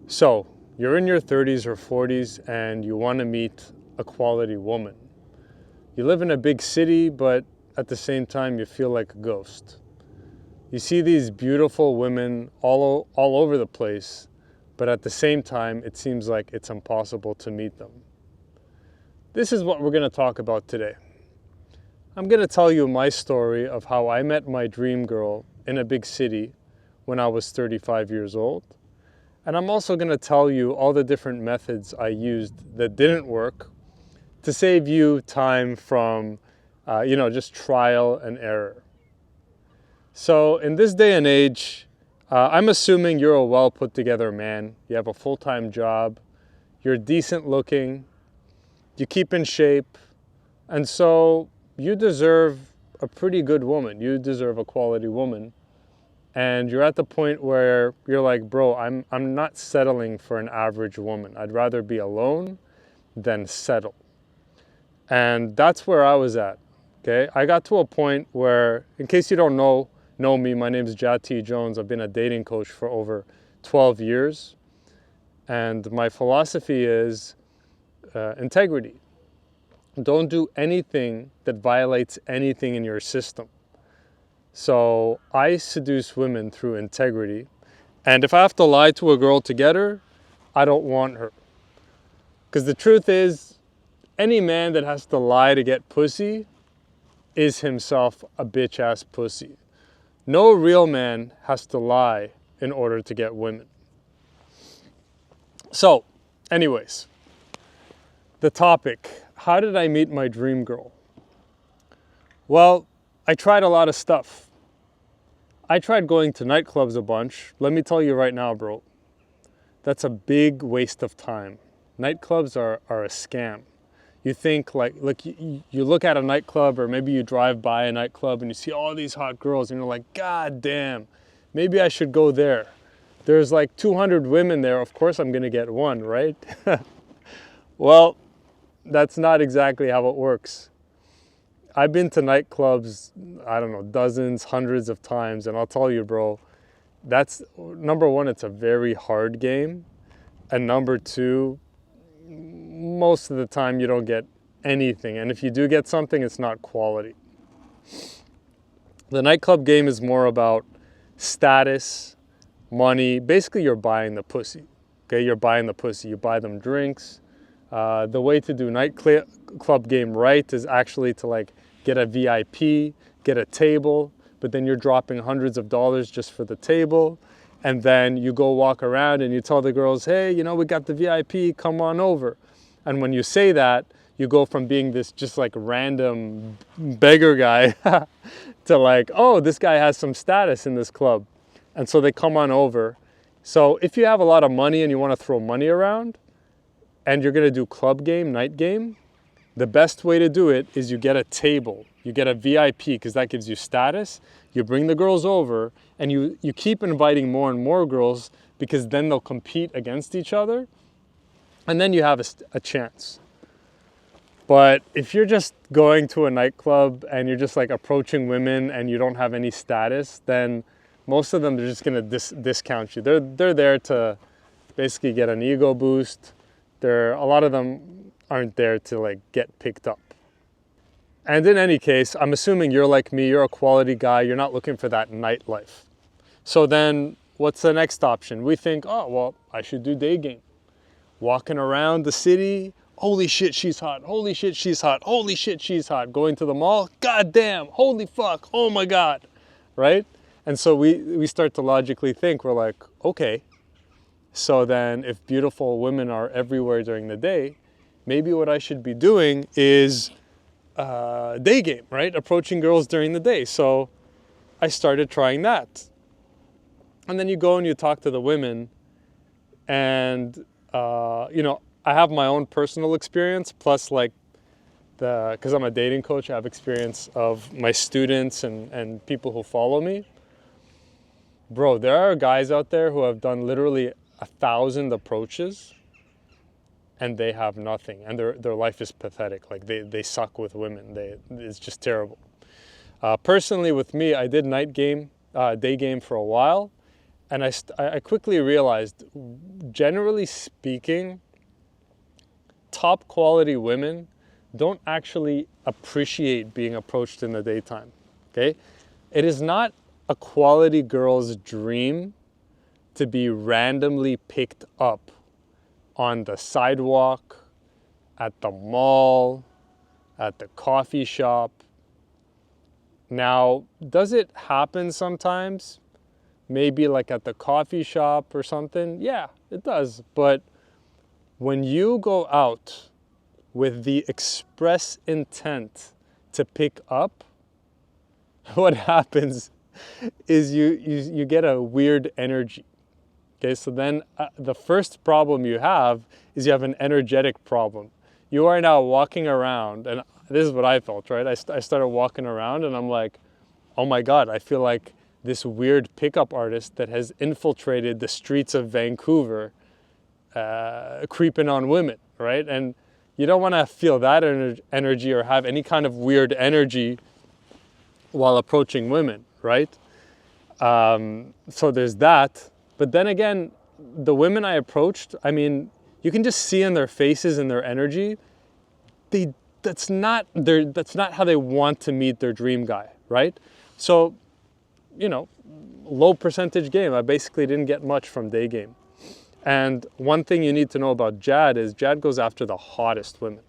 So, you're in your 30s or 40s and you want to meet a quality woman. You live in a big city, but at the same time, you feel like a ghost. You see these beautiful women all over the place, but at the same time, it seems like it's impossible to meet them. This is what we're going to talk about today. I'm going to tell you my story of how I met my dream girl in a big city when I was 35 years old. And I'm also going to tell you all the different methods I used that didn't work to save you time from, just trial and error. So in this day and age, I'm assuming you're a well put together man. You have a full-time job. You're decent looking. You keep in shape. And so you deserve a pretty good woman. You deserve a quality woman. And you're at the point where you're like, bro, I'm not settling for an average woman. I'd rather be alone than settle. And that's where I was at. Okay, I got to a point where, in case you don't know me, my name is Jati Jones. I've been a dating coach for over 12 years. And my philosophy is integrity. Don't do anything that violates anything in your system. So I seduce women through integrity. And if I have to lie to a girl to get her, I don't want her. Because the truth is, any man that has to lie to get pussy is himself a bitch ass pussy. No real man has to lie in order to get women. So, anyways, the topic, how did I meet my dream girl? Well, I tried a lot of stuff. I tried going to nightclubs a bunch. Let me tell you right now, bro, that's a big waste of time. Nightclubs are a scam. You think you look at a nightclub, or maybe you drive by a nightclub and you see all these hot girls and you're like, God damn, maybe I should go there. There's like 200 women there. Of course I'm gonna get one, right? Well, that's not exactly how it works. I've been to nightclubs, I don't know, dozens, hundreds of times, and I'll tell you, bro, that's, number one, it's a very hard game, and number two, most of the time you don't get anything, and if you do get something, it's not quality. The nightclub game is more about status, money. Basically, you're buying the pussy. Okay, you're buying the pussy. You buy them drinks. The way to do nightclub game right is actually to get a VIP, get a table, but then you're dropping hundreds of dollars just for the table. And then you go walk around and you tell the girls, hey, we got the VIP, come on over. And when you say that, you go from being this just random beggar guy to oh, this guy has some status in this club. And so they come on over. So if you have a lot of money and you want to throw money around and you're going to do club game, night game, the best way to do it is you get a table, you get a VIP, because that gives you status. You bring the girls over and you keep inviting more and more girls, because then they'll compete against each other and then you have a chance. But if you're just going to a nightclub and you're just approaching women and you don't have any status, then most of them are just gonna discount you. They're there to basically get an ego boost. A lot of them aren't there to get picked up. And in any case, I'm assuming you're like me, you're a quality guy, you're not looking for that nightlife. So then what's the next option? We think, oh, well, I should do day game. Walking around the city, holy shit, she's hot, holy shit, she's hot, holy shit, she's hot. Going to the mall, god damn, holy fuck, oh my God, right? And so we start to logically think, we're like, okay, so then if beautiful women are everywhere during the day, maybe what I should be doing is day game, right? Approaching girls during the day. So I started trying that. And then you go and you talk to the women, and I have my own personal experience, plus because I'm a dating coach, I have experience of my students and people who follow me. Bro, there are guys out there who have done literally 1,000 approaches and they have nothing, and their life is pathetic. They suck with women. It's just terrible. Personally with me, I did day game for a while, And I quickly realized, generally speaking, top quality women don't actually appreciate being approached in the daytime, okay? It is not a quality girl's dream to be randomly picked up on the sidewalk, at the mall, at the coffee shop. Now, does it happen sometimes? Maybe like at the coffee shop or something? Yeah, it does. But when you go out with the express intent to pick up, what happens is you get a weird energy. Okay, so then the first problem you have is you have an energetic problem. You are now walking around, and this is what I felt, right? I started walking around and I'm like, oh my God, I feel like this weird pickup artist that has infiltrated the streets of Vancouver, creeping on women, right? And you don't want to feel that energy or have any kind of weird energy while approaching women, right? So there's that. But then again, the women I approached, I mean, you can just see in their faces and their energy, that's not how they want to meet their dream guy, right? So, you know, low percentage game. I basically didn't get much from day game. And one thing you need to know about Jad is Jad goes after the hottest women.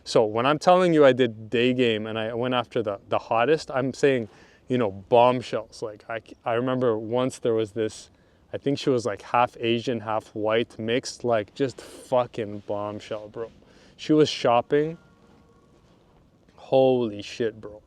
So when I'm telling you I did day game and I went after the hottest, I'm saying, you know, bombshells. Like I remember once there was this, I think she was like half Asian, half white mixed, like just fucking bombshell, bro. She was shopping. Holy shit, bro.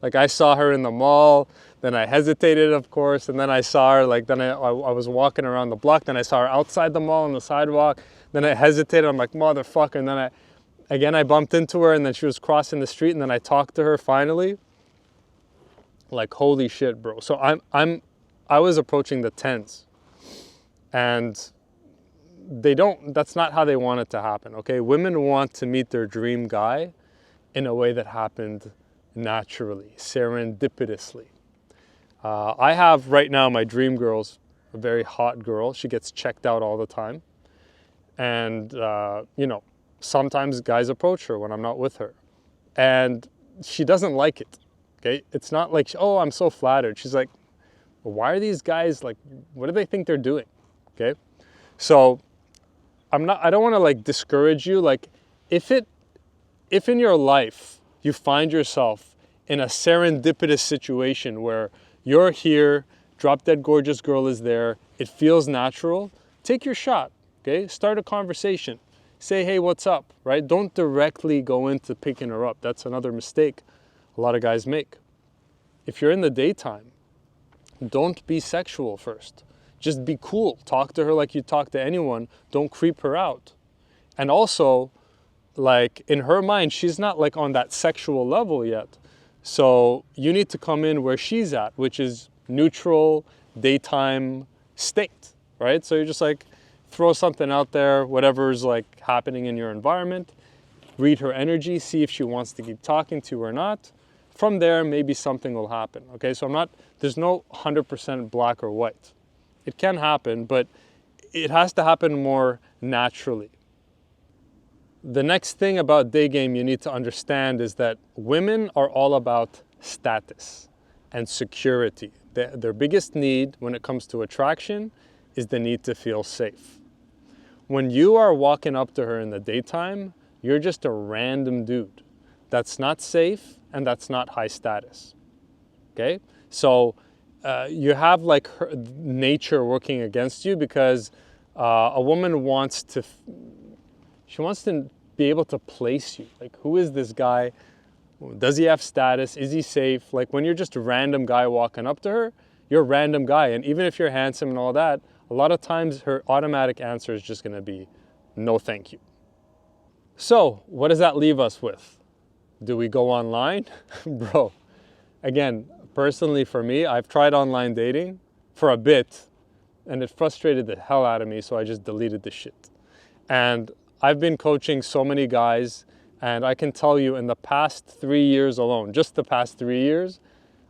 Like I saw her in the mall, then I hesitated, of course, and then I saw her, like then I was walking around the block, then I saw her outside the mall on the sidewalk, then I hesitated, I'm like, motherfucker, and then I bumped into her, and then she was crossing the street, and then I talked to her finally. Like, holy shit, bro. So I was approaching the 10s, and that's not how they want it to happen, okay? Women want to meet their dream guy in a way that happened naturally, serendipitously. I have right now my dream girl's a very hot girl. She gets checked out all the time. And, you know, sometimes guys approach her when I'm not with her. And she doesn't like it, okay? It's not like, oh, I'm so flattered. She's like, well, why are these guys, like, what do they think they're doing, okay? So I don't want to like discourage you. Like if in your life you find yourself in a serendipitous situation where you're here, drop dead gorgeous girl is there, it feels natural, take your shot, okay? Start a conversation. Say, hey, what's up, right? Don't directly go into picking her up. That's another mistake a lot of guys make. If you're in the daytime, don't be sexual first. Just be cool. Talk to her like you talk to anyone. Don't creep her out. And also, like in her mind, she's not like on that sexual level yet. So you need to come in where she's at, which is neutral, daytime state, right? So you're just like, throw something out there, whatever's like happening in your environment, read her energy, see if she wants to keep talking to you or not. From there, maybe something will happen, okay? So there's no 100% black or white. It can happen, but it has to happen more naturally. The next thing about day game you need to understand is that women are all about status and security. Their biggest need when it comes to attraction is the need to feel safe. When you are walking up to her in the daytime, you're just a random dude. That's not safe and that's not high status, okay? So you have like nature working against you because a woman wants to be able to place you. Like, who is this guy? Does he have status? Is he safe? Like when you're just a random guy walking up to her, you're a random guy. And even if you're handsome and all that, a lot of times her automatic answer is just gonna be, no thank you. So what does that leave us with? Do we go online? Bro, again, personally for me, I've tried online dating for a bit and it frustrated the hell out of me, so I just deleted the shit. And I've been coaching so many guys, and I can tell you in the past 3 years alone, just the past 3 years,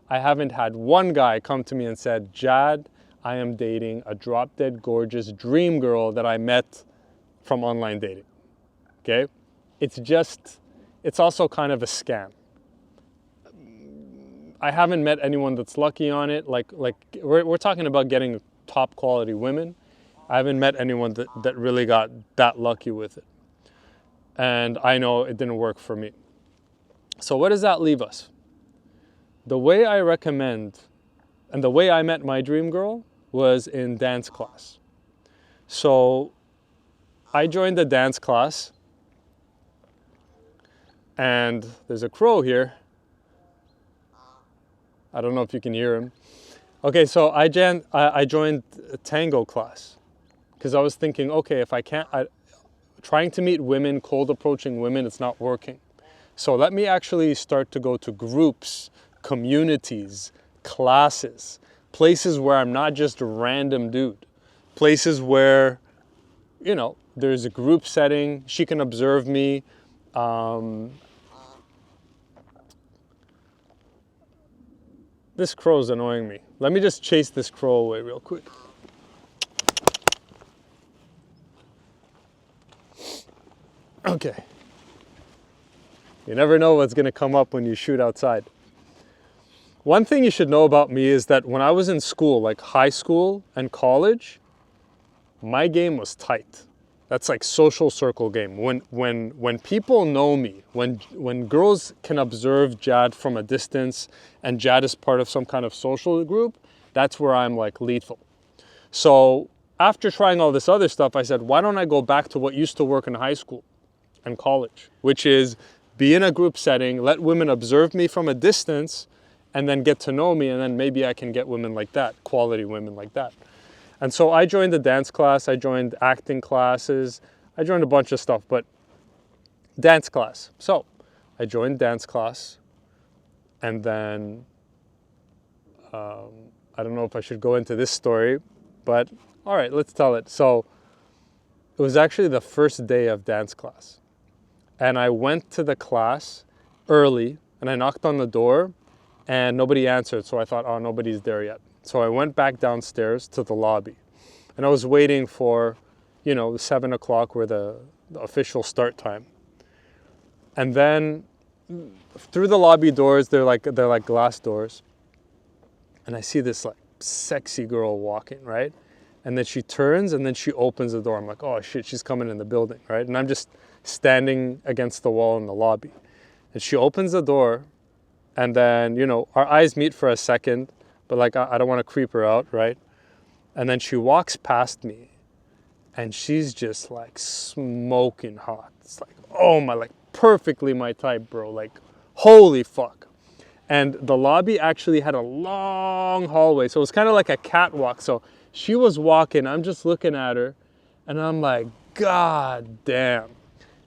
I haven't had one guy come to me and said, Jad, I am dating a drop dead gorgeous dream girl that I met from online dating. Okay? It's also kind of a scam. I haven't met anyone that's lucky on it. Like we're talking about getting top quality women. I haven't met anyone that really got that lucky with it. And I know it didn't work for me. So what does that leave us? The way I recommend, and the way I met my dream girl was in dance class. So I joined the dance class, and there's a crow here. I don't know if you can hear him. Okay, so I joined a tango class because I was thinking, okay, if I can't, trying to meet women, cold approaching women, it's not working. So let me actually start to go to groups, communities, classes, places where I'm not just a random dude, places where, you know, there's a group setting, she can observe me. This crow's annoying me. Let me just chase this crow away real quick. Okay. You never know what's gonna come up when you shoot outside. One thing you should know about me is that when I was in school, like high school and college, my game was tight. That's like social circle game. When people know me, when girls can observe Jad from a distance and Jad is part of some kind of social group, that's where I'm like lethal. So after trying all this other stuff, I said, why don't I go back to what used to work in high school and college, which is be in a group setting, let women observe me from a distance, and then get to know me, and then maybe I can get women like that, quality women like that. And so I joined the dance class, I joined acting classes, I joined a bunch of stuff, but dance class. So I joined dance class, and then, I don't know if I should go into this story, but all right, let's tell it. So it was actually the first day of dance class. And I went to the class early, and I knocked on the door, and nobody answered. So I thought, oh, nobody's there yet. So I went back downstairs to the lobby, and I was waiting for, 7 o'clock were the official start time. And then through the lobby doors, they're like glass doors, and I see this like sexy girl walking, right? And then she turns and then she opens the door. I'm like, oh shit, she's coming in the building, right? And I'm just standing against the wall in the lobby. And she opens the door, and then, our eyes meet for a second, but like, I don't want to creep her out, right? And then she walks past me, and she's just like smoking hot. It's like, oh my, like perfectly my type, bro. Like, holy fuck. And the lobby actually had a long hallway. So it was kind of like a catwalk. So she was walking, I'm just looking at her, and I'm like, God damn.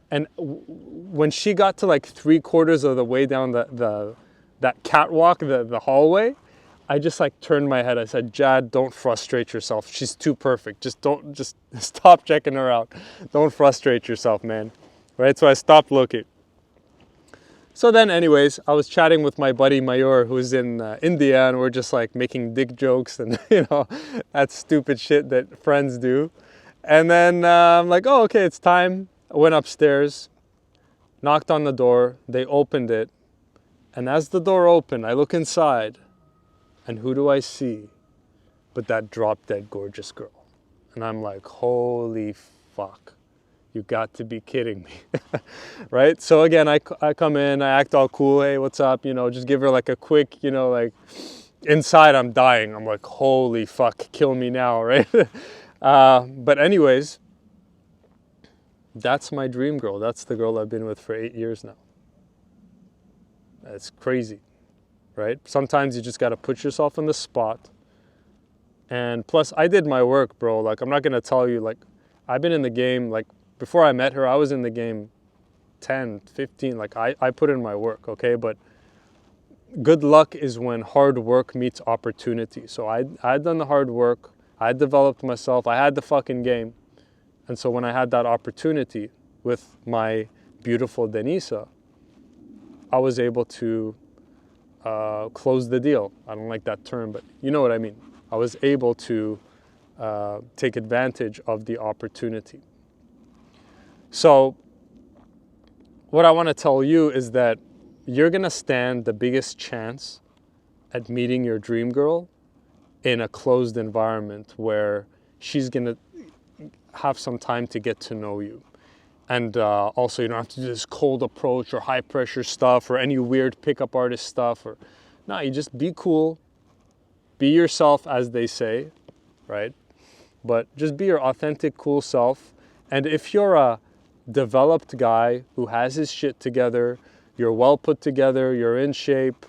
And when she got to like 3/4 of the way down that catwalk, the hallway, I just like turned my head. I said, Jad, don't frustrate yourself. She's too perfect. Just stop checking her out. Don't frustrate yourself, man. Right? So I stopped looking. So then anyways, I was chatting with my buddy Mayur, who's in India, and we're just like making dick jokes and, that stupid shit that friends do. And then I'm like, oh, okay, it's time. I went upstairs, knocked on the door. They opened it. And as the door opened, I look inside. And who do I see but that drop dead gorgeous girl? And I'm like, holy fuck, you got to be kidding me, right? So again, I come in, I act all cool, hey, what's up? Just give her like a quick, like inside I'm dying. I'm like, holy fuck, kill me now, right? But anyways, that's my dream girl. That's the girl I've been with for 8 years now. It's crazy. Right? Sometimes you just got to put yourself on the spot. And plus, I did my work, bro. Like, I'm not going to tell you, like, I've been in the game, like, before I met her, I was in the game 10, 15. Like, I put in my work, okay? But good luck is when hard work meets opportunity. So I had done the hard work. I had developed myself. I had the fucking game. And so when I had that opportunity with my beautiful Denisa, I was able to close the deal. I don't like that term, but you know what I mean. I was able to take advantage of the opportunity. So what I want to tell you is that you're going to stand the biggest chance at meeting your dream girl in a closed environment where she's going to have some time to get to know you. And also, you don't have to do this cold approach or high pressure stuff or any weird pickup artist stuff. No, you just be cool, be yourself, as they say, right? But just be your authentic, cool self. And if you're a developed guy who has his shit together, you're well put together, you're in shape,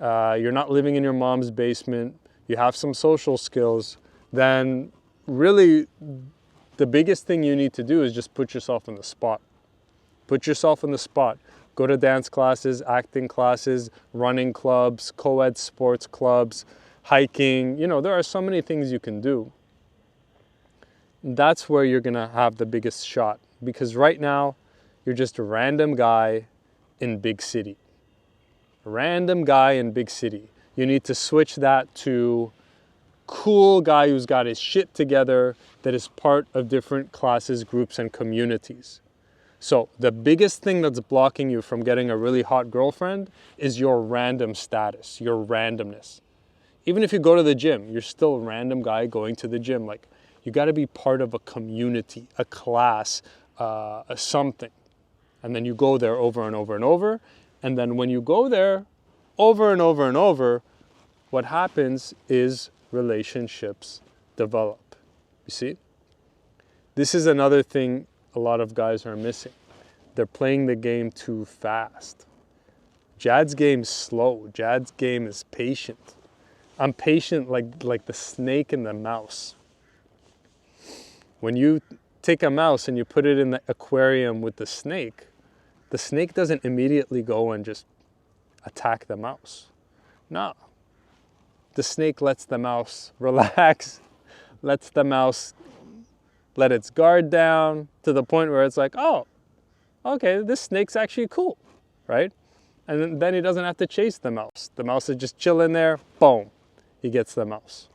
you're not living in your mom's basement, you have some social skills, then really the biggest thing you need to do is just put yourself in the spot. Put yourself in the spot. Go to dance classes, acting classes, running clubs, co-ed sports clubs, hiking. You know, there are so many things you can do. That's where you're gonna have the biggest shot, because right now you're just a random guy in big city. A random guy in big city. You need to switch that to cool guy who's got his shit together, that is part of different classes, groups, and communities. So the biggest thing that's blocking you from getting a really hot girlfriend is your random status, your randomness. Even if you go to the gym, you're still a random guy going to the gym. Like, you got to be part of a community, a class, a something. And then you go there over and over and over. And then when you go there over and over and over, what happens is relationships develop. You see? This is another thing a lot of guys are missing. They're playing the game too fast. Jad's game's slow. Jad's game is patient. I'm patient like the snake and the mouse. When you take a mouse and you put it in the aquarium with the snake doesn't immediately go and just attack the mouse. No. The snake lets the mouse relax, lets the mouse let its guard down to the point where it's like, oh, okay, this snake's actually cool, right? And then he doesn't have to chase the mouse. The mouse is just chilling there, boom, he gets the mouse.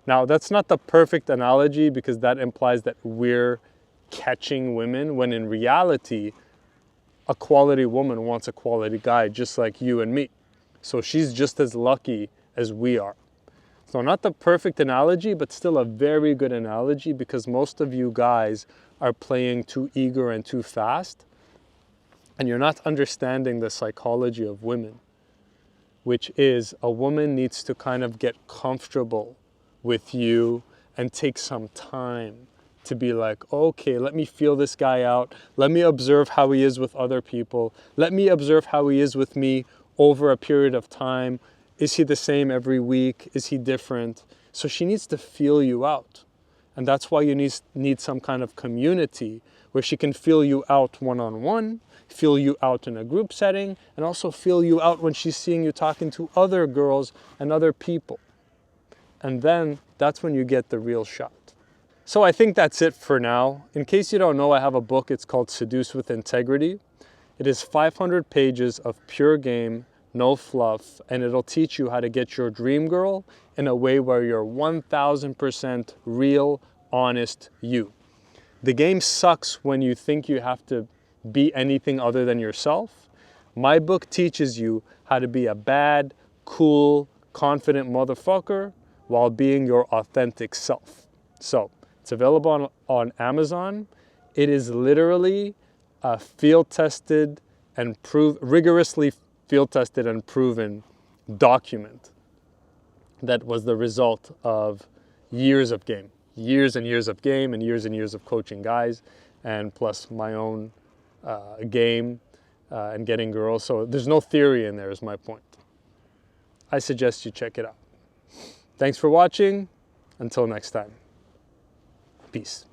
Now, that's not the perfect analogy because that implies that we're catching women, when in reality, a quality woman wants a quality guy just like you and me. So she's just as lucky as we are. So not the perfect analogy, but still a very good analogy, because most of you guys are playing too eager and too fast, and you're not understanding the psychology of women, which is a woman needs to kind of get comfortable with you and take some time to be like, okay, let me feel this guy out. Let me observe how he is with other people. Let me observe how he is with me over a period of time. Is he the same every week? Is he different? So she needs to feel you out. And that's why you need some kind of community where she can feel you out one-on-one, feel you out in a group setting, and also feel you out when she's seeing you talking to other girls and other people. And then that's when you get the real shot. So I think that's it for now. In case you don't know, I have a book. It's called Seduce with Integrity. It is 500 pages of pure game, no fluff, and it'll teach you how to get your dream girl in a way where you're 1000% real, honest you. The game sucks when you think you have to be anything other than yourself. My book teaches you how to be a bad, cool, confident motherfucker while being your authentic self. So it's available on Amazon. It is literally a field-tested and rigorously field-tested and proven document that was the result of years of game, years and years of game, and years of coaching guys, and plus my own game and getting girls. So there's no theory in there, is my point. I suggest you check it out. Thanks for watching. Until next time. Peace.